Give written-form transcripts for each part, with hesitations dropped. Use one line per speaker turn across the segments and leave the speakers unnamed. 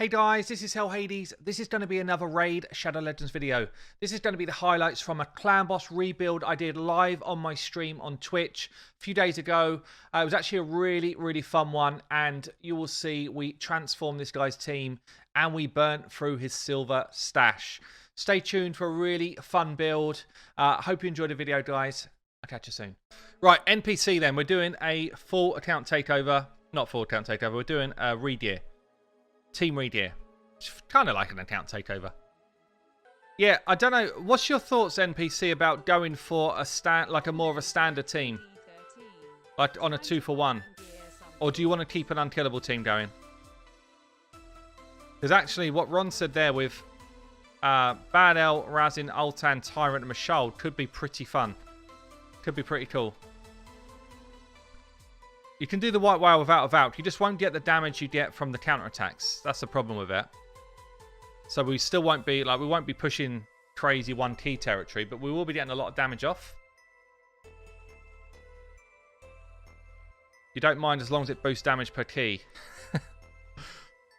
Hey guys, this is Hell Hades. This is going to be another Raid Shadow Legends video. This is going to be the highlights from a Clanboss rebuild I did live on my stream on Twitch a few days ago. It was actually a really fun one, and you will see we transformed this guy's team and we burnt through his silver stash. Stay tuned for a really fun build. Hope you enjoyed the video, guys. I'll catch you soon. Right, NPC then. We're doing a full account takeover. Not full account takeover. We're doing a regear. Team regear. It's kind of like an account takeover. Yeah, I don't know. What's your thoughts, NPC, about going for a more of a standard team, like on a 2-for-1, or do you want to keep an unkillable team going? Because actually, what Ron said there with Bad-el, Rhazin, Altan, Tyrant, and Miscreated could be pretty fun. Could be pretty cool. You can do the white whale without a Valk. You just won't get the damage you get from the counterattacks. That's the problem with it. So we still won't be we won't be pushing crazy 1 key territory, but we will be getting a lot of damage off. You don't mind as long as it boosts damage per key. Well,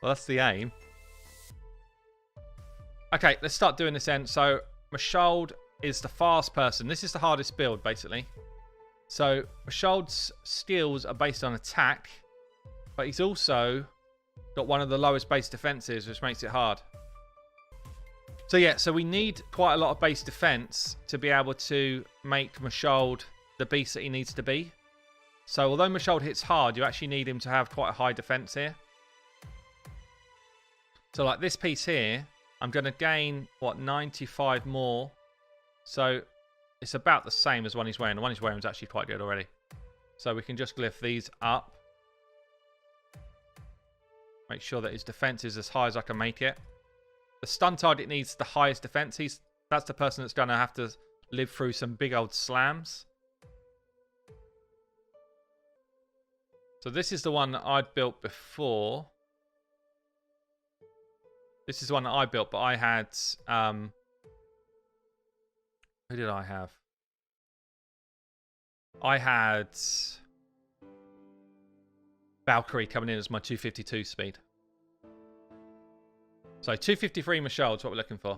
that's the aim. Okay, let's start doing this then. So Miscreated is the fast person. This is the hardest build, basically. So Miscreated's skills are based on attack, but he's also got one of the lowest base defenses, which makes it hard. So yeah, so we need quite a lot of base defense to be able to make Miscreated the beast that he needs to be. So although Miscreated hits hard, you actually need him to have quite a high defense here. So like this piece here, I'm going to gain, what, 95 more. So it's about the same as the one he's wearing. The one he's wearing is actually quite good already. So we can just glyph these up. Make sure that his defense is as high as I can make it. The stun target needs the highest defense. That's the person that's going to have to live through some big old slams. So this is the one that I'd built before. This is the one that I built, but I had... who did I have? I had Valkyrie coming in as my 252 speed. So 253 Miscreated is what we're looking for.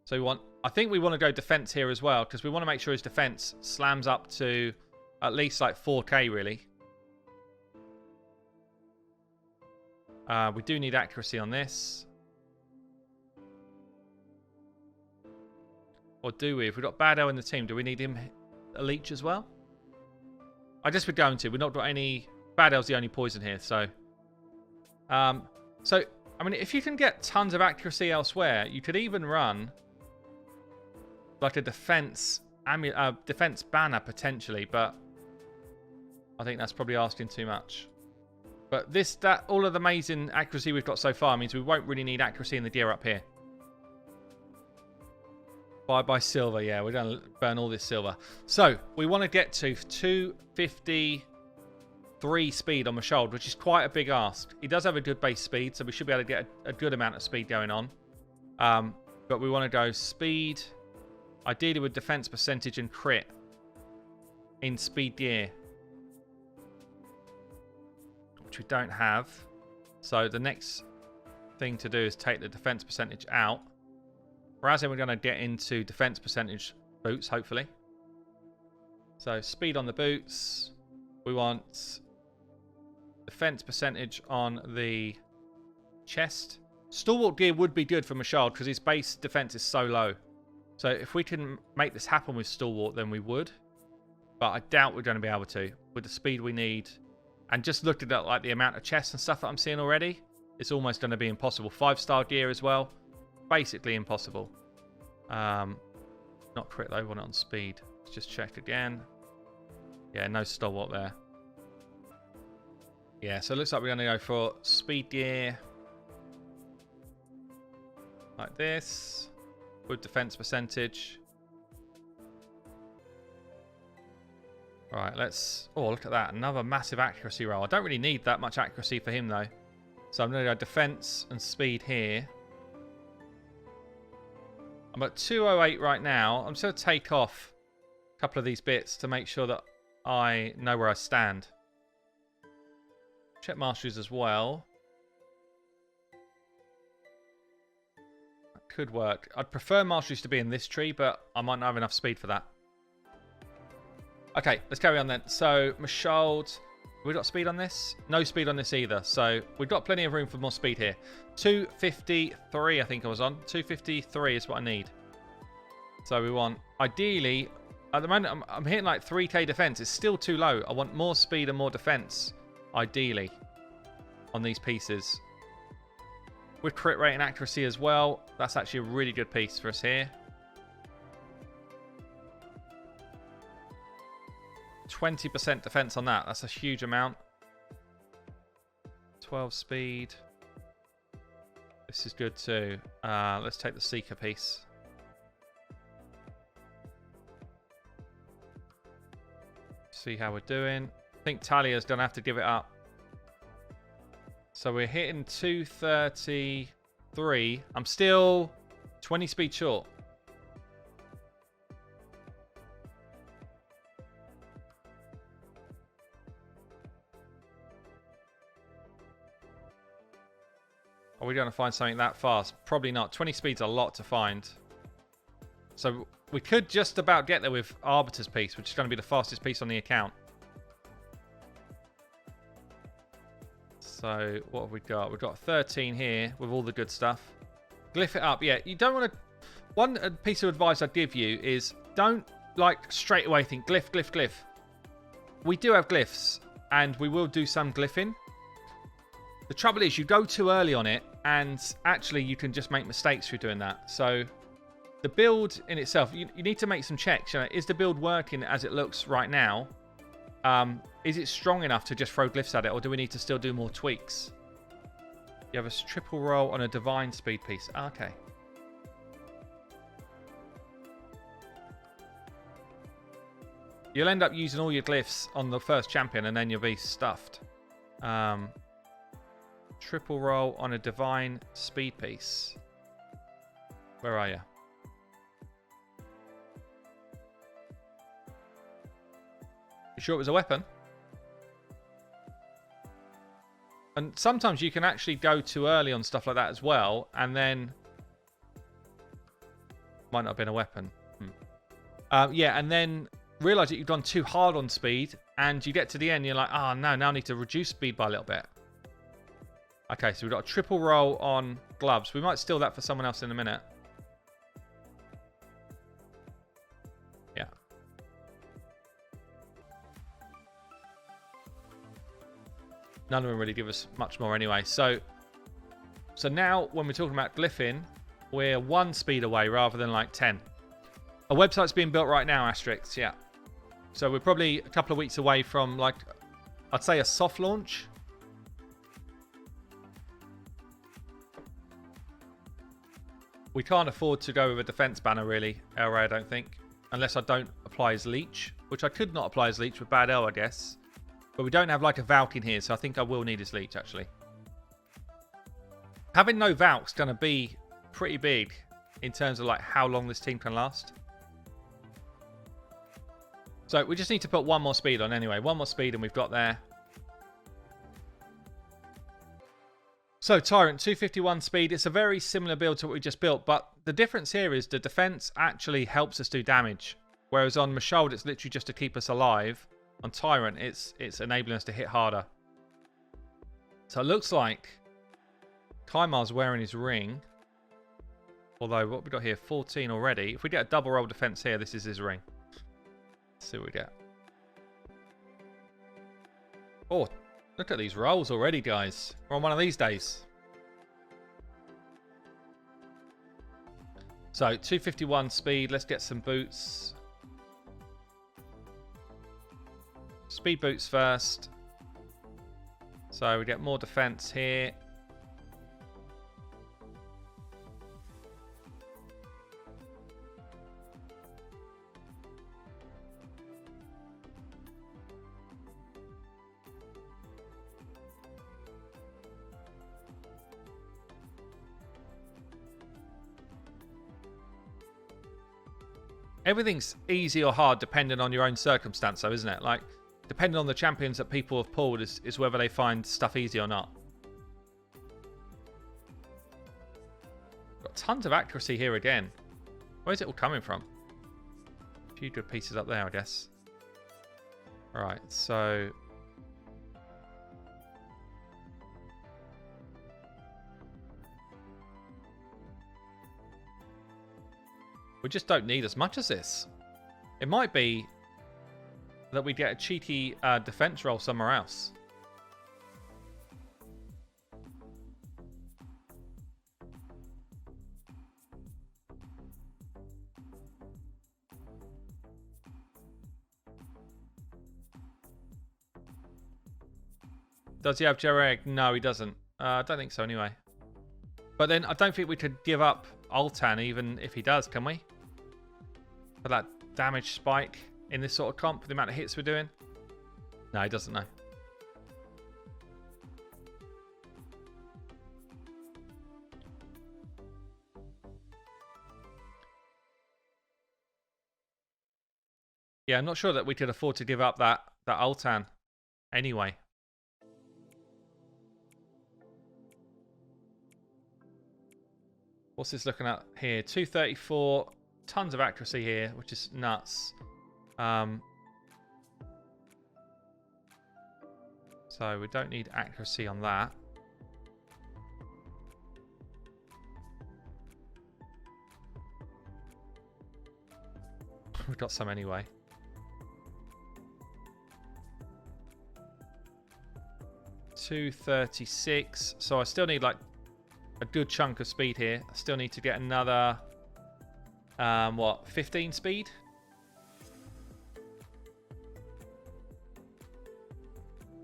So I think we want to go defense here as well, because we want to make sure his defense slams up to at least like 4k really. We do need accuracy on this. Or do we? If we've got Bad-el in the team, do we need him a leech as well? I guess we're going to. We've not got any... Bad-el's the only poison here, so... I mean, if you can get tons of accuracy elsewhere, you could even run like a defense banner, potentially, but I think that's probably asking too much. But all of the amazing accuracy we've got so far means we won't really need accuracy in the gear up here. By silver, yeah, we're going to burn all this silver. So, we want to get to 253 speed on Miscreated, which is quite a big ask. He does have a good base speed, so we should be able to get a good amount of speed going on. But we want to go speed, ideally with defense percentage and crit in speed gear, which we don't have. So, the next thing to do is take the defense percentage out. Rhazin, we're going to get into defense percentage boots, hopefully. So, speed on the boots. We want defense percentage on the chest. Stalwart gear would be good for Miscreated because his base defense is so low. So, if we can make this happen with Stalwart, then we would. But I doubt we're going to be able to with the speed we need. And just looking at like the amount of chests and stuff that I'm seeing already, it's almost going to be impossible. 5-star gear as well. Basically impossible. Not crit though, want it on speed. Let's just check again. Yeah, no stalwart there. Yeah, so it looks like we're going to go for speed gear. Like this. With defense percentage. Alright, let's... Oh, look at that. Another massive accuracy roll. I don't really need that much accuracy for him though. So I'm going to go defense and speed here. I'm at 208 right now. I'm just going to take off a couple of these bits to make sure that I know where I stand. Check masteries as well. could work. I'd prefer masteries to be in this tree, but I might not have enough speed for that. Okay, let's carry on then. So, Mashold. We got speed on this? No speed on this either. So, we've got plenty of room for more speed here. 253, I think I was on. 253 is what I need. So, we want, ideally, at the moment, I'm hitting like 3k defense. It's still too low. I want more speed and more defense, ideally, on these pieces. With crit rate and accuracy as well. That's actually a really good piece for us here. 20% defense on that. That's a huge amount. 12 speed. This is good too. Let's take the Seeker piece. See how we're doing. I think Talia's going to have to give it up. So we're hitting 233. I'm still 20 speed short. Are we going to find something that fast? Probably not. 20 speed's a lot to find. So we could just about get there with Arbiter's piece, which is going to be the fastest piece on the account. So what have we got? We've got 13 here with all the good stuff. Glyph it up. Yeah, you don't want to... One piece of advice I'd give you is don't like straight away think glyph, glyph, glyph. We do have glyphs and we will do some glyphing. The trouble is you go too early on it and actually you can just make mistakes through doing that. So the build in itself, you need to make some checks. You know, is the build working as it looks right now? Is it strong enough to just throw glyphs at it, or do we need to still do more tweaks? You have a triple roll on a divine speed piece. Okay. You'll end up using all your glyphs on the first champion and then you'll be stuffed. Triple roll on a divine speed piece. Where are you? You sure it was a weapon? And sometimes you can actually go too early on stuff like that as well, and then might not have been a weapon. Yeah, and then realize that you've gone too hard on speed, and you get to the end, you're like, oh no, now I need to reduce speed by a little bit. Okay, so we've got a triple roll on gloves. We might steal that for someone else in a minute. Yeah. None of them really give us much more anyway. So now when we're talking about glyphing, we're 1 speed away rather than like 10. A website's being built right now, Asterix, yeah. So we're probably a couple of weeks away from, like, I'd say a soft launch. We can't afford to go with a defense banner, really, El Rey, I don't think. Unless I don't apply his leech, which I could not apply his leech with Bad-el, I guess. But we don't have, like, a Valk in here, so I think I will need his leech, actually. Having no Valk's going to be pretty big in terms of, like, how long this team can last. So we just need to put 1 more speed on anyway. 1 more speed and we've got there. So Tyrant, 251 speed. It's a very similar build to what we just built, but the difference here is the defense actually helps us do damage. Whereas on Mashold, it's literally just to keep us alive. On Tyrant, it's enabling us to hit harder. So it looks like Kaimar's wearing his ring. Although, what we got here? 14 already. If we get a double roll defense here, this is his ring. Let's see what we get. Oh, look at these rolls already, guys. We're on one of these days. So, 251 speed. Let's get some boots. Speed boots first. So, we get more defense here. Everything's easy or hard depending on your own circumstance, though, isn't it? Like, depending on the champions that people have pulled is whether they find stuff easy or not. Got tons of accuracy here again. Where's it all coming from? A few good pieces up there, I guess. Alright, so... we just don't need as much as this. It might be that we get a cheeky defense roll somewhere else. Does he have Jareg? No, he doesn't. I don't think so anyway. But then I don't think we could give up Altan even if he does, can we? For that damage spike in this sort of comp, the amount of hits we're doing. No, he doesn't know. Yeah, I'm not sure that we could afford to give up that Altan anyway. What's this looking at here? 234, tons of accuracy here, which is nuts. So we don't need accuracy on that. We've got some anyway. $236. So I still need like a good chunk of speed here. I still need to get another, what, 15 speed?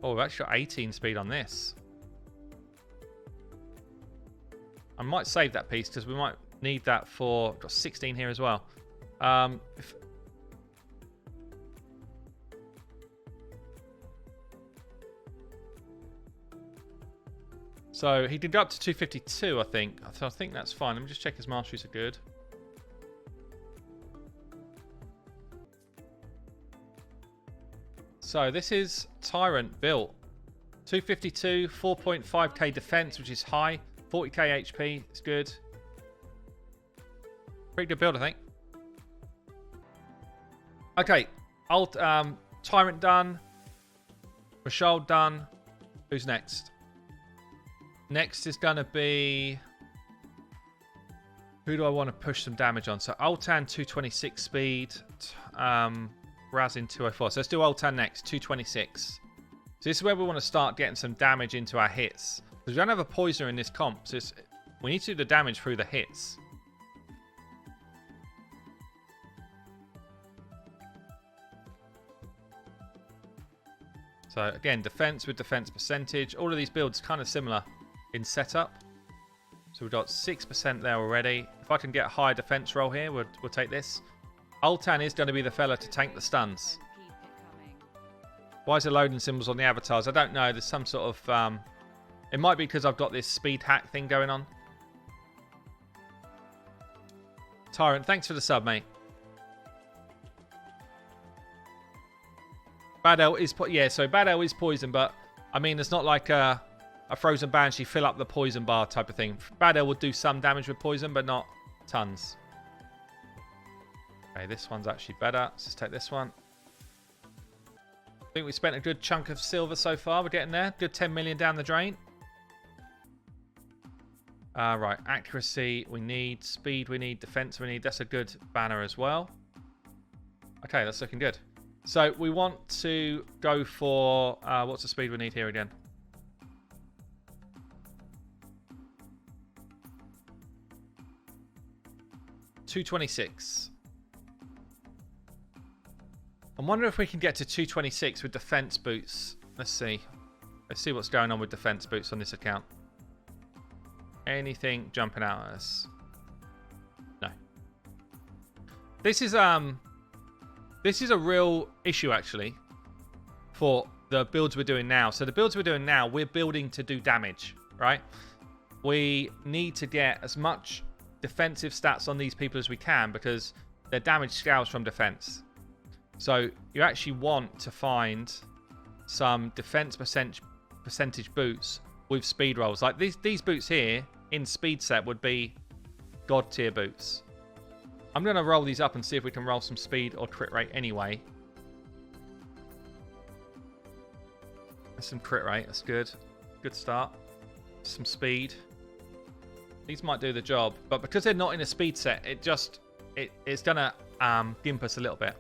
Oh, we've actually got 18 speed on this. I might save that piece because we might need that for... got 16 here as well. So he did go up to 252, I think. So I think that's fine. Let me just check his masteries are good. So this is Tyrant built. 252, 4.5k defense, which is high. 40k HP, it's good. Pretty good build, I think. Okay, Tyrant done. Rashal done. Who's next? Next is going to be... who do I want to push some damage on? So Altan, 226 speed. Rhazin, 204. So let's do Altan next, 226. So this is where we want to start getting some damage into our hits. Because we don't have a poisoner in this comp. So we need to do the damage through the hits. So again, defense with defense percentage. All of these builds kind of similar in setup. So we've got 6% there already. If I can get a higher defense roll here, we'll take this. Altan is going to be the fella to tank the stuns. Why is there loading symbols on the avatars? I don't know. There's some sort of... it might be because I've got this speed hack thing going on. Tyrant, thanks for the sub, mate. Bad-el is... yeah, so Bad-el is poison, but... I mean, it's not like a frozen banshee fill up the poison bar type of thing. Bad-el would do some damage with poison, but not tons. Okay, this one's actually better. Let's just take this one. I think we spent a good chunk of silver so far. We're getting there. Good 10 million down the drain. Right, accuracy we need. Speed we need. Defense we need. That's a good banner as well. Okay, that's looking good. So we want to go for... what's the speed we need here again? $226. I'm wondering if we can get to 226 with defense boots. Let's see. Let's see what's going on with defense boots on this account. Anything jumping out at us? No. This is a real issue actually for the builds we're doing now. So the builds we're doing now, we're building to do damage, right? We need to get as much defensive stats on these people as we can because their damage scales from defense. So you actually want to find some defense percentage boots with speed rolls. Like these boots here in speed set would be God tier boots. I'm going to roll these up and see if we can roll some speed or crit rate anyway. That's some crit rate. That's good. Good start. Some speed. These might do the job, but because they're not in a speed set, it's going to gimp us a little bit.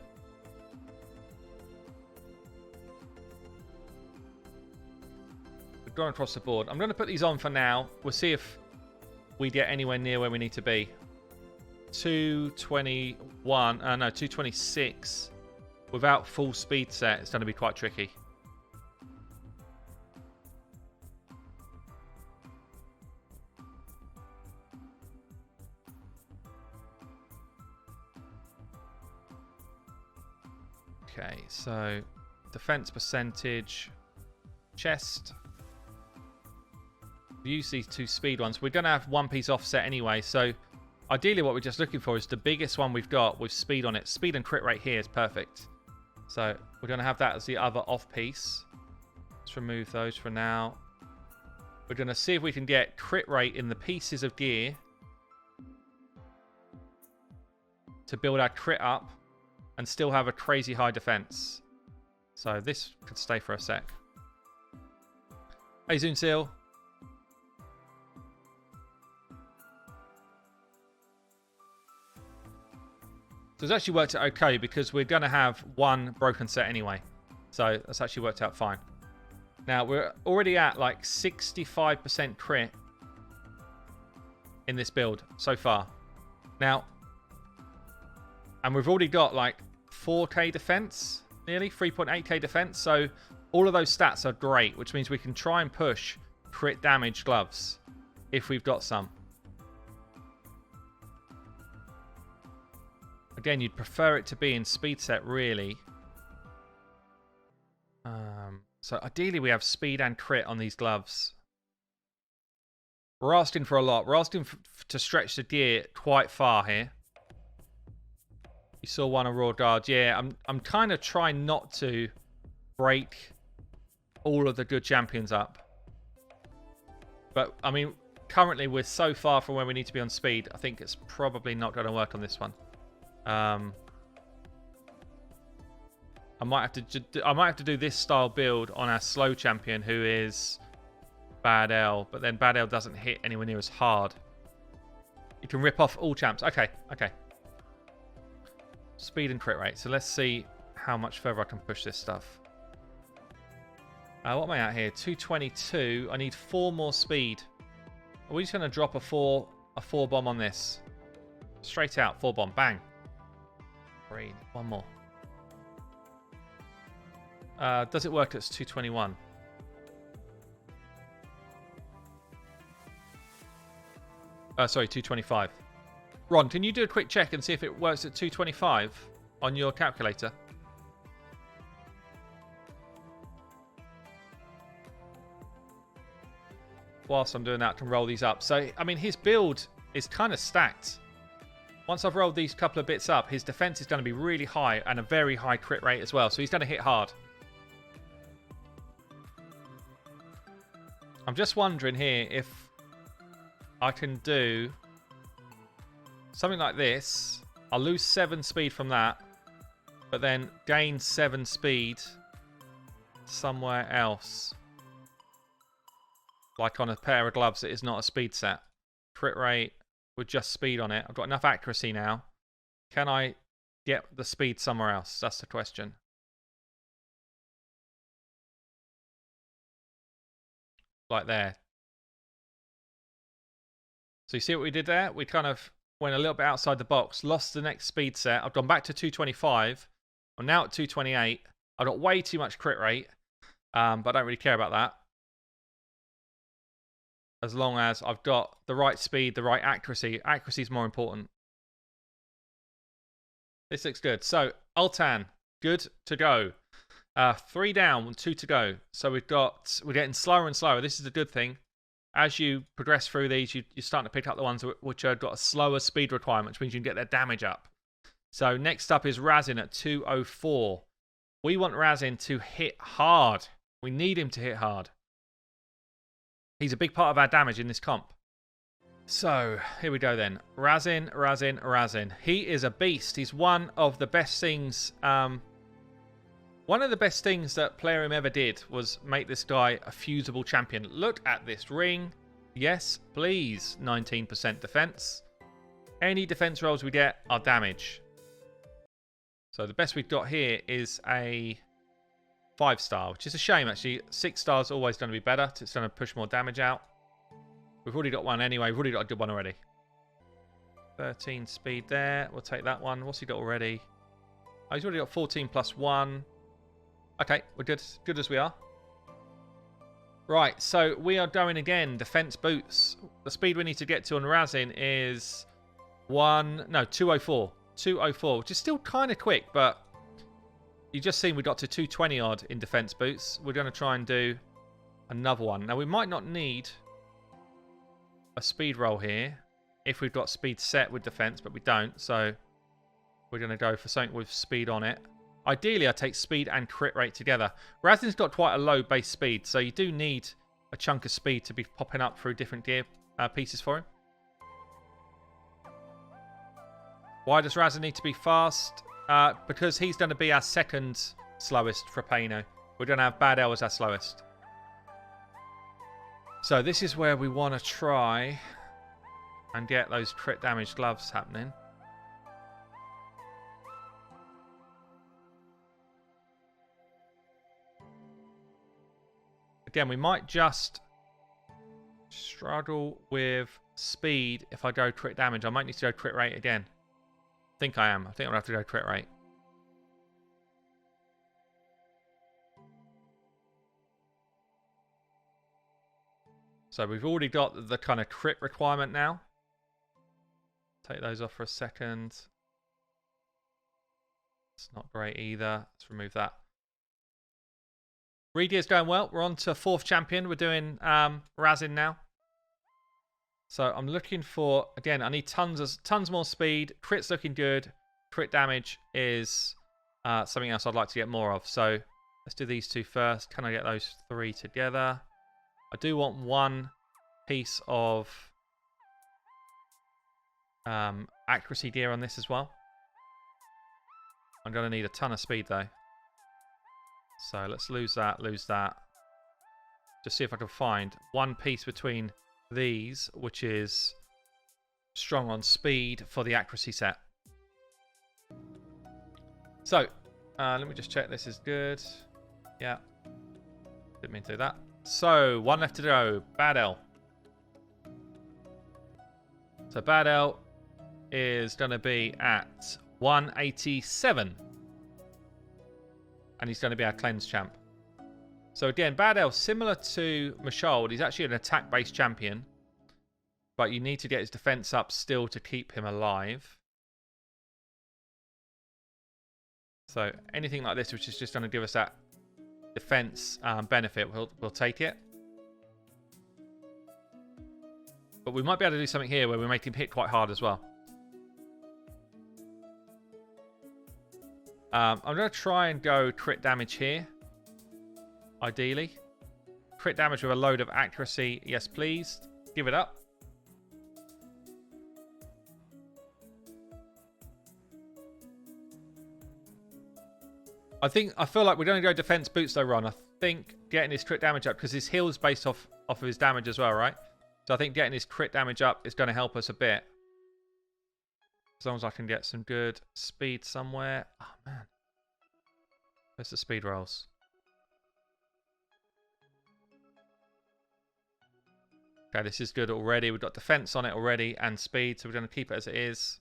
We've gone across the board. I'm going to put these on for now. We'll see if we get anywhere near where we need to be. 221, no, 226 without full speed set. It's going to be quite tricky. Okay, so defense percentage, chest. Use these two speed ones. We're going to have one piece offset anyway, so ideally what we're just looking for is the biggest one we've got with speed on it. Speed and crit rate here is perfect. So we're going to have that as the other off piece. Let's remove those for now. We're going to see if we can get crit rate in the pieces of gear to build our crit up and still have a crazy high defense. So this could stay for a sec. Hey, Zoon Seal. So it's actually worked out okay because we're going to have one broken set anyway. So that's actually worked out fine. Now we're already at like 65% crit in this build so far. Now, and we've already got like 4k defense, nearly 3.8k defense. So all of those stats are great, which means we can try and push crit damage gloves if we've got some. Again, you'd prefer it to be in speed set, really. So ideally we have speed and crit on these gloves. We're asking for a lot. We're asking to stretch the gear quite far here. You saw one of Raw Guard. Yeah, I'm kind of trying not to break all of the good champions up. But, I mean, currently we're so far from where we need to be on speed. I think it's probably not going to work on this one. I might have to do this style build on our slow champion, who is Bad-el, but then Bad-el doesn't hit anywhere near as hard. You can rip off all champs. Okay, okay. Speed and crit rate. So let's see how much further I can push this stuff. What am I at here? 222. I need 4 more speed. Are we just going to drop a 4 bomb on this? Straight out, 4 bomb. Bang. Green. One more. Does it work at 221? Sorry, 225. Ron, can you do a quick check and see if it works at 225 on your calculator? Whilst I'm doing that, I can roll these up. So, I mean, his build is kind of stacked. Once I've rolled these couple of bits up, his defense is going to be really high and a very high crit rate as well. So he's going to hit hard. I'm just wondering here if I can do something like this. I'll lose 7 speed from that, but then gain 7 speed somewhere else. Like on a pair of gloves that is not a speed set. Crit rate with just speed on it. I've got enough accuracy now. Can I get the speed somewhere else? That's the question. Like there. So you see what we did there? We kind of went a little bit outside the box. Lost the next speed set. I've gone back to 225. I'm now at 228. I've got way too much crit rate. But I don't really care about that. As long as I've got the right speed, the right accuracy. Accuracy is more important. This looks good. So, Altan, good to go. 3 down, 2 to go. So we're getting slower and slower. This is a good thing. As you progress through these, you're starting to pick up the ones which have got a slower speed requirement, which means you can get their damage up. So next up is Rhazin at 204. We want Rhazin to hit hard. We need him to hit hard. He's a big part of our damage in this comp. So, here we go then. Rhazin, Rhazin, Rhazin. He is a beast. He's one of the best things... one of the best things that Plarium ever did was make this guy a fusible champion. Look at this ring. Yes, please. 19% defense. Any defense rolls we get are damage. So the best we've got here is a 5-star, which is a shame actually. 6 stars always going to be better. It's going to push more damage out. We've already got one anyway. We've already got a good one already. 13 speed there. We'll take that one. What's he got already? Oh, he's already got 14 plus 1. Okay, we're good. Good as we are. Right, so we are going again. Defense boots. The speed we need to get to on Rhazin is 204. 204, which is still kind of quick, but you just seen we got to 220 odd in defense boots. We're going to try and do another one. Now, we might not need a speed roll here if we've got speed set with defense, but we don't, so we're going to go for something with speed on it. Ideally, I take speed and crit rate together. Rhazin's got quite a low base speed, so you do need a chunk of speed to be popping up through different gear pieces for him. Why does Rhazin need to be fast? Because he's going to be our second slowest Frapeno. We're going to have Bad-el as our slowest. So this is where we want to try and get those crit damage gloves happening. Again, we might just struggle with speed if I go crit damage. I might need to go crit rate again. I think I am. I think I'll have to go crit rate. So we've already got the kind of crit requirement now. Take those off for a second. It's not great either. Let's remove that. Regear's going well. We're on to 4th champion. We're doing Rhazin now. So I'm looking for, again, I need tons more speed. Crit's looking good. Crit damage is something else I'd like to get more of. So let's do these two first. Can I get those 3 together? I do want one piece of accuracy gear on this as well. I'm going to need a ton of speed though. So let's lose that, Just see if I can find one piece between these, which is strong on speed for the accuracy set. So, let me just check this is good. Yeah. Didn't mean to do that. So, one left to go. Bad-el. So, Bad-el is going to be at 187. And he's going to be our cleanse champ. So again, Bad-el, similar to Miscreated, he's actually an attack-based champion. But you need to get his defense up still to keep him alive. So anything like this, which is just going to give us that defense benefit, we'll take it. But we might be able to do something here where we make him hit quite hard as well. I'm going to try and go crit damage here. Ideally. Crit damage with a load of accuracy. Yes, please. Give it up. I feel like we're going to go defense boots though, Ron. I think getting his crit damage up, because his heal is based off of his damage as well, right? So I think getting his crit damage up is going to help us a bit. As long as I can get some good speed somewhere. Oh, man. Where's the speed rolls? Okay, this is good already. We've got defense on it already and speed, so we're going to keep it as it is.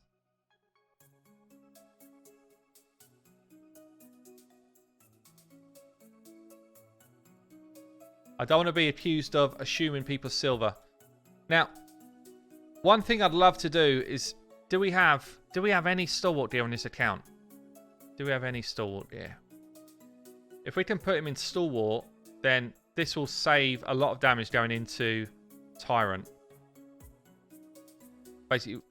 I don't want to be accused of assuming people's silver. Now, one thing I'd love to do is, do we have any stalwart gear on this account? Do we have any stalwart gear? If we can put him in stalwart, then this will save a lot of damage going into Tyrant. Basically,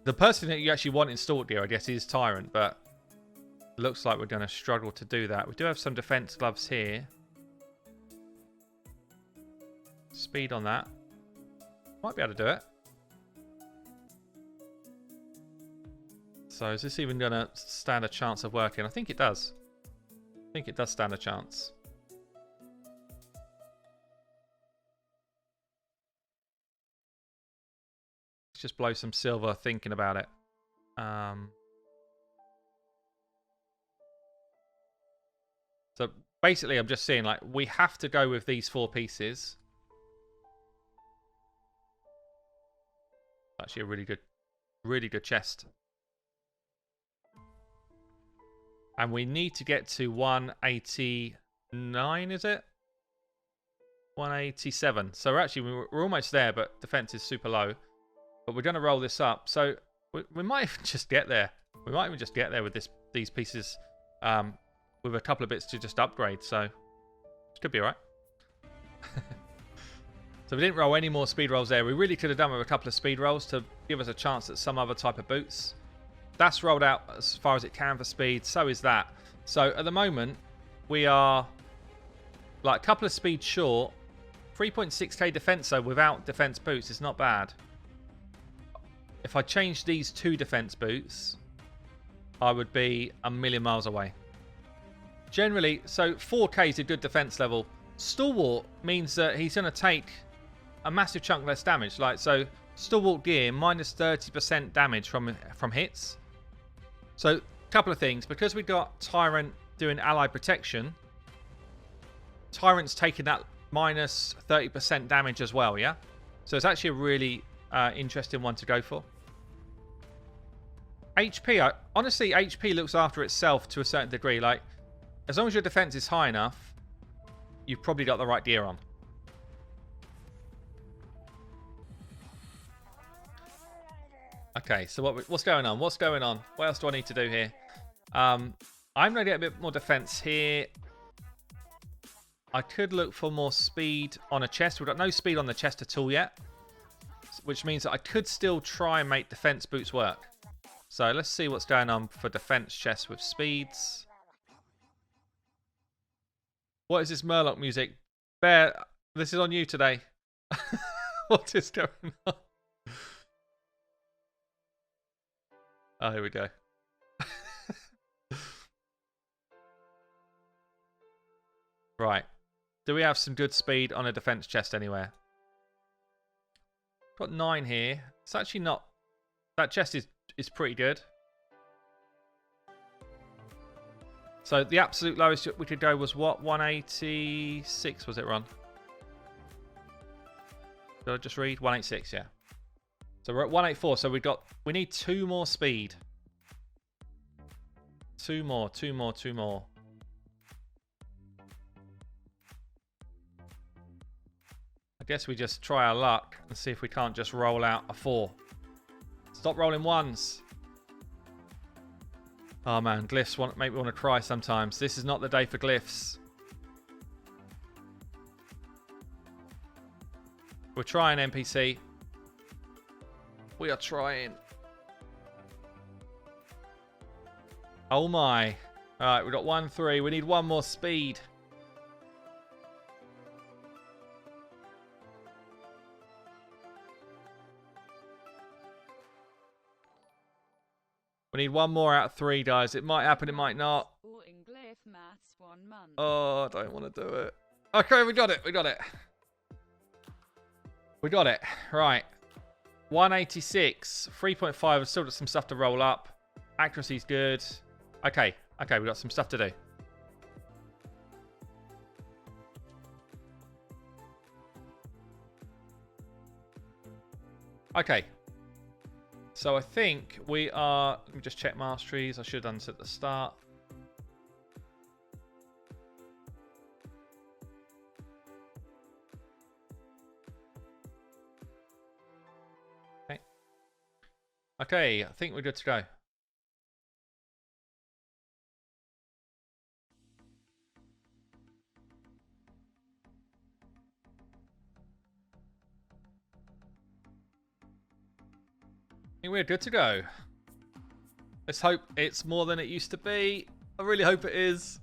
the person that you actually want in stalwart gear, I guess, is Tyrant, but it looks like we're going to struggle to do that. We do have some defense gloves here. Speed on that. Might be able to do it. So is this even going to stand a chance of working? I think it does. I think it does stand a chance. Let's just blow some silver thinking about it. So basically I'm just seeing like we have to go with these 4 pieces. Actually a really good chest. And we need to get to 189, is it? 187. So we're almost there, but defense is super low. But we're going to roll this up. So we might even just get there. We might even just get there with these pieces with a couple of bits to just upgrade. So it could be all right. So we didn't roll any more speed rolls there. We really could have done with a couple of speed rolls to give us a chance at some other type of boots. That's rolled out as far as it can for speed. So is that. So at the moment, we are like a couple of speeds short. 3.6k defense, though, without defense boots is not bad. If I change these 2 defense boots, I would be a million miles away. Generally, so 4k is a good defense level. Stalwart means that he's going to take a massive chunk less damage. Like, so Stalwart gear, minus 30% damage from hits. So, a couple of things. Because we got Tyrant doing ally protection, Tyrant's taking that minus 30% damage as well, yeah? So, it's actually a really interesting one to go for. HP, honestly, HP looks after itself to a certain degree. Like, as long as your defense is high enough, you've probably got the right gear on. Okay, so what's going on? What's going on? What else do I need to do here? I'm going to get a bit more defense here. I could look for more speed on a chest. We've got no speed on the chest at all yet, which means that I could still try and make defense boots work. So let's see what's going on for defense chests with speeds. What is this Murloc music? Bear, this is on you today. What is going on? Oh, here we go. Right. Do we have some good speed on a defense chest anywhere? Got 9 here. It's actually not... That chest is pretty good. So the absolute lowest we could go was what? 186 was it, Ron? Did I just read? 186, yeah. So we're at 184, so we need 2 more speed. 2 more. I guess we just try our luck and see if we can't just roll out a 4. Stop rolling 1s. Oh man, glyphs make me want to cry sometimes. This is not the day for glyphs. We're trying, NPC. We are trying. Oh my. Alright, we've got 1-3. We need 1 more speed. We need 1 more out of 3, guys. It might happen, it might not. Oh, I don't want to do it. Okay, we got it. We got it. We got it. Right. 186. 3.5. I've still got some stuff to roll up. Accuracy's good. Okay. Okay, we've got some stuff to do. Okay. So I think we are... Let me just check masteries. I should have done this at the start. Okay. Okay, I think we're good to go. I think we're good to go. Let's hope it's more than it used to be. I really hope it is.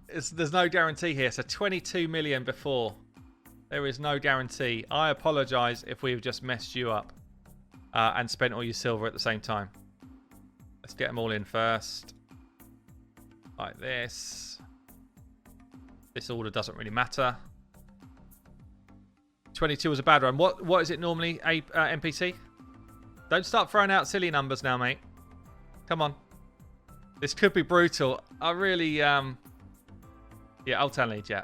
There's no guarantee here. So 22 million before. There is no guarantee. I apologise if we've just messed you up and spent all your silver at the same time. Let's get them all in first. Like this. This order doesn't really matter. 22 was a bad run. What is it normally, NPC? Don't start throwing out silly numbers now, mate. Come on. This could be brutal. I really... Yeah, Altan lead, yeah.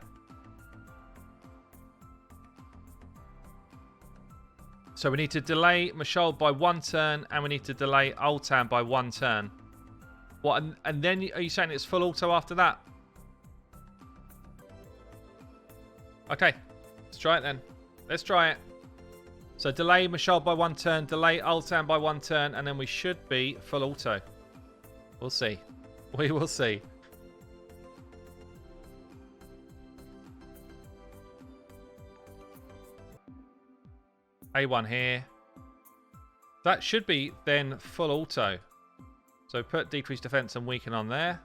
So we need to delay Mashal by 1 turn, and we need to delay Altan by 1 turn. What? And then are you saying it's full auto after that? Okay, let's try it then. Let's try it. So delay Mashal by 1 turn, delay Altan by 1 turn, and then we should be full auto. We'll see. We will see. A1 here. That should be then full auto. So put decreased defense and weaken on there.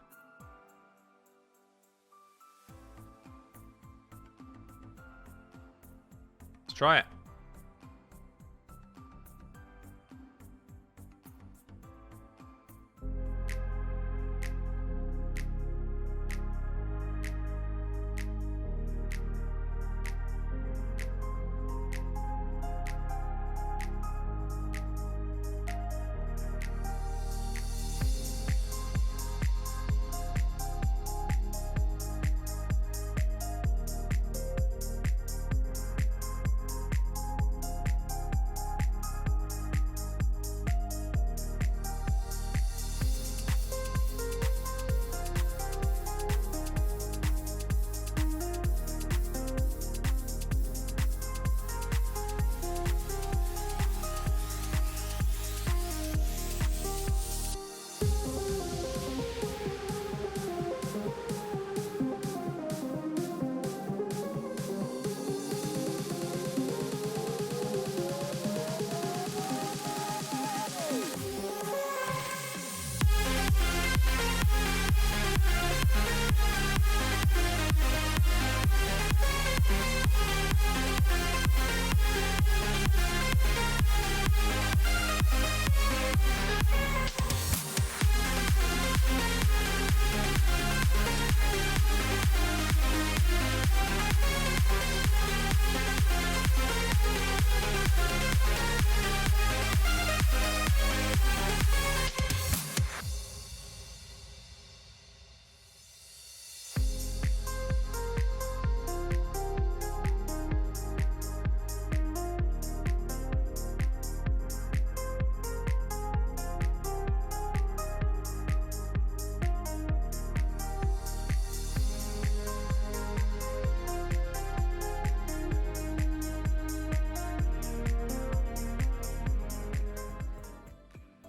Let's try it.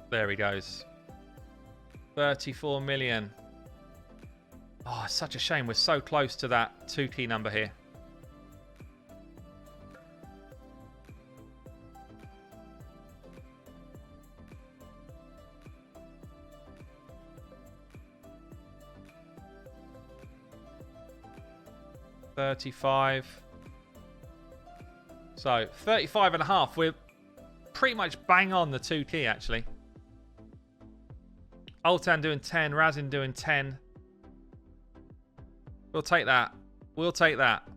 There he goes. 34 million. Oh, it's such a shame. We're so close to that 2 key number here. $35. So 35.5. We're pretty much bang on the 2 key actually. Altan doing 10, Rhazin doing 10. We'll take that. We'll take that.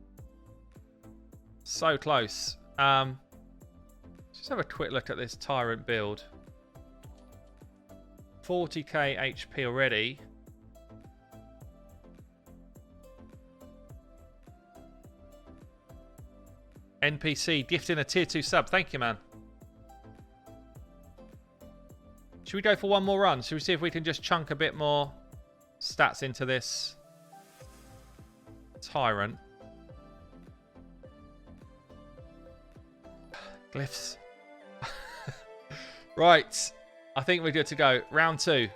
So close. Just have a quick look at this Tyrant build. 40k HP already. NPC gifting a tier 2 sub. Thank you, man. Should we go for one more run? Should we see if we can just chunk a bit more stats into this Tyrant? Glyphs. Right. I think we're good to go. Round 2.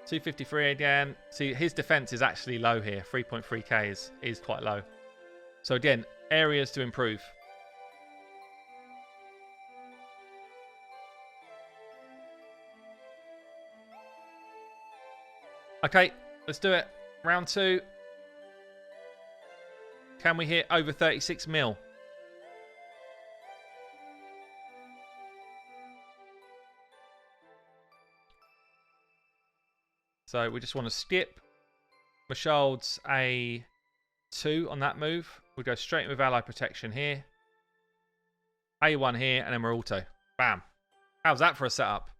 253 again. See, his defense is actually low here. 3.3k is quite low. So again, areas to improve. Okay, let's do it. Round 2. Can we hit over 36 mil? So we just want to skip. Mashald's a 2 on that move. We go straight in with ally protection here. A1 here, and then we're auto. Bam. How's that for a setup?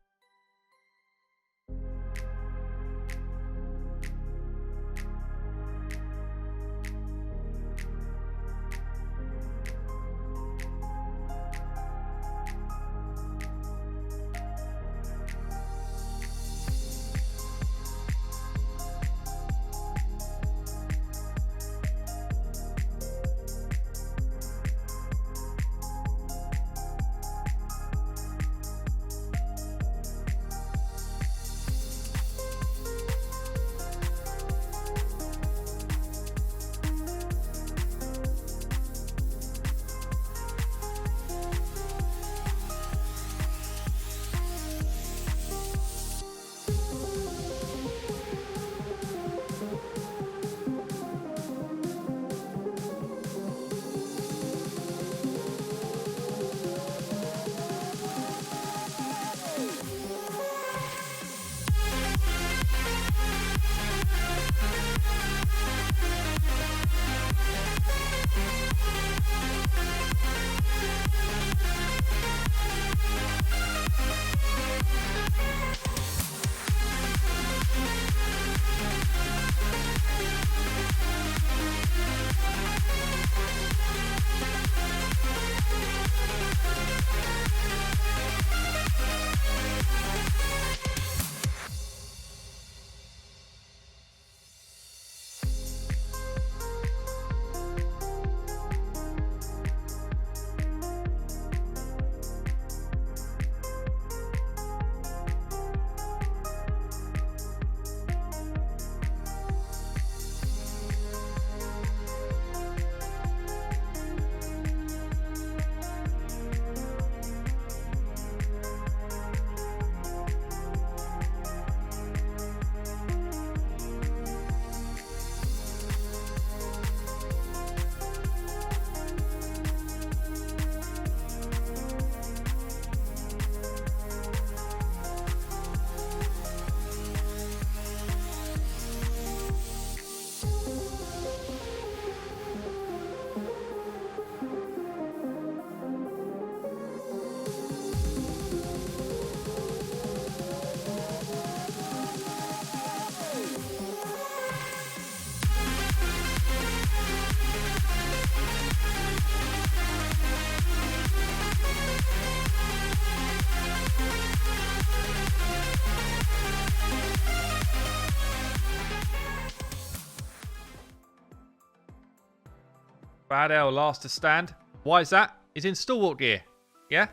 Bad-el last to stand. Why is that? He's in stalwart gear. Yeah?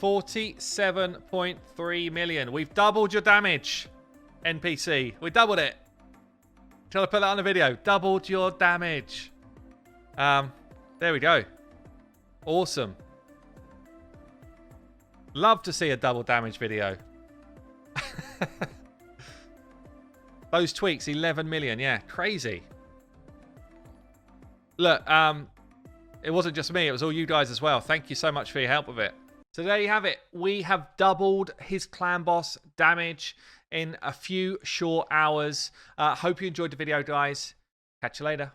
47.3 million. We've doubled your damage, NPC. We doubled it. Trying to put that on the video. Doubled your damage. There we go. Awesome. Love to see a double damage video. Those tweaks, 11 million. Yeah, crazy. Look, it wasn't just me. It was all you guys as well. Thank you so much for your help with it. So there you have it. We have doubled his Clanboss damage in a few short hours. Hope you enjoyed the video, guys. Catch you later.